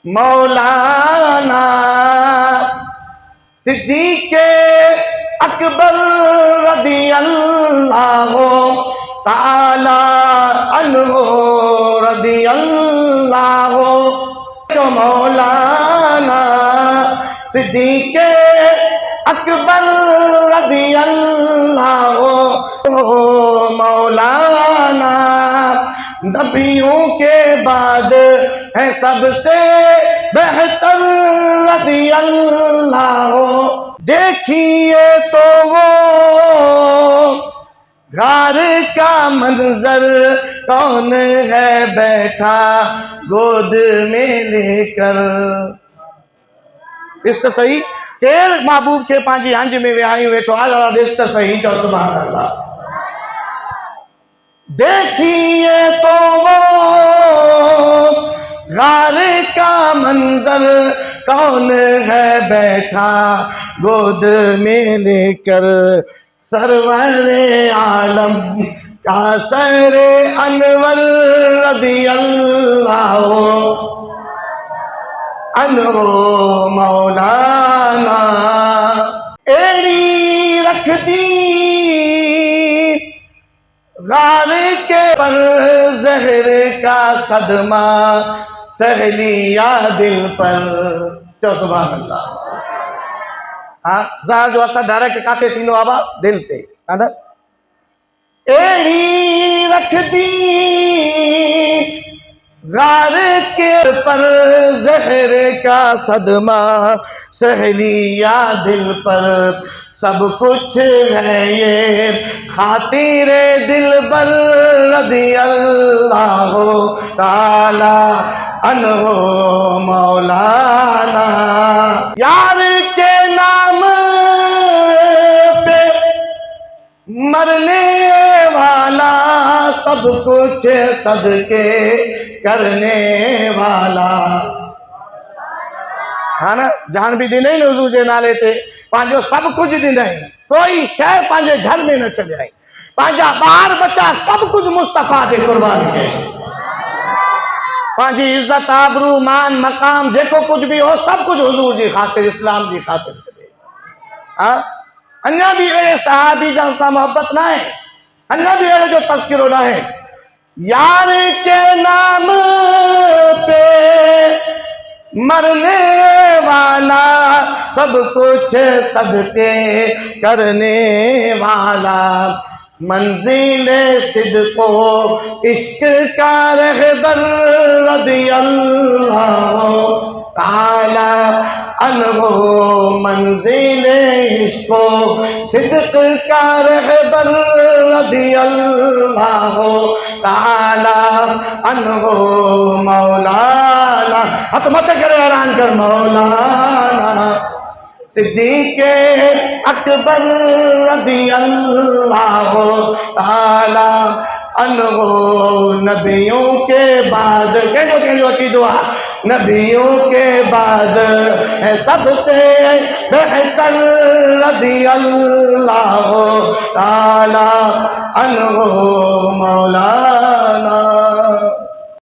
مولانا صدیق اکبر رضی اللہ تعالی عنہ رضی اللہ، جو مولانا صدیق اکبر رضی اللہ، مولانا نبیوں کے بعد ہے سب سے بہتر رضی اللہ۔ دیکھیے تو وہ غار کا منظر، کون ہے بیٹھا گود میں لے کر۔ ॾिस त सही केरु महबूब खे पंहिंजी हंज में विहायूं वेठो आहे। ॾिस त सही चओ सुभान अल्लाह। देखिए तो वो غار کا منظر، کون ہے بیٹھا گود میں لے کر، سرور عالم کا سر انور رضی اللہ عنہ، مولانا ایڑی رکھ دی غار کے پر، زہر کا صدمہ سہ لیا دل پر۔ چو سبحان اللہ۔ ہاں زہر جو اثر ڈائریکٹ کاتے تھینو آبا دل تے، ایڑی رکھ دی غار کے پر، زہر کا صدمہ سہ لیا دل پر، سب کچھ ہے یہ خاطر دلبر رضی اللہ تعالی عنہ، مولانا یار کے نام پہ مرنے والا، سب کچھ صدقے کرنے والا، ہاں نا جان بھی ॾिनई न हुज़ूर जे नाले ते، पंहिंजो सभु कुझु ॾिनई, कोई शइ पंहिंजे घर में न छॾियई, पंहिंजा ॿार बच्चा सभु कुझु मुस्तफ़ा ते क़ुर्बान कयई, पंहिंजी इज़त आबरू मान मक़ाम जेको कुझु बि हो सभु कुझु हुज़ूर जी ख़ातिर इस्लाम जी ख़ातिर छॾियई। हा अञा बि अहिड़े सहाबी जन सां मोहबत न आहे, अञा बि अहिड़े जो तज़किरो न आहे। यार के नाम पे मरने वाला, सब कुछ सदके करने वाला, मंजिल सिद्को इश्क का रहबर रज़ी अल्लाह ताला अन्हो, मंजिल इश्को सिद्क का रहबर रज़ी अल्लाह ताला अन्हो, मौलाना हथ मथे करे ऐलान कर, मौलाना सिद्दीक़ अकबर रज़ी अल्लाह ताला अन्हो, नबियों के बाद कहजो अकीदो आहे, नबियों के बाद है सबसे बेहतर रज़ी अल्लाह ताला अन्हो, मौलाना।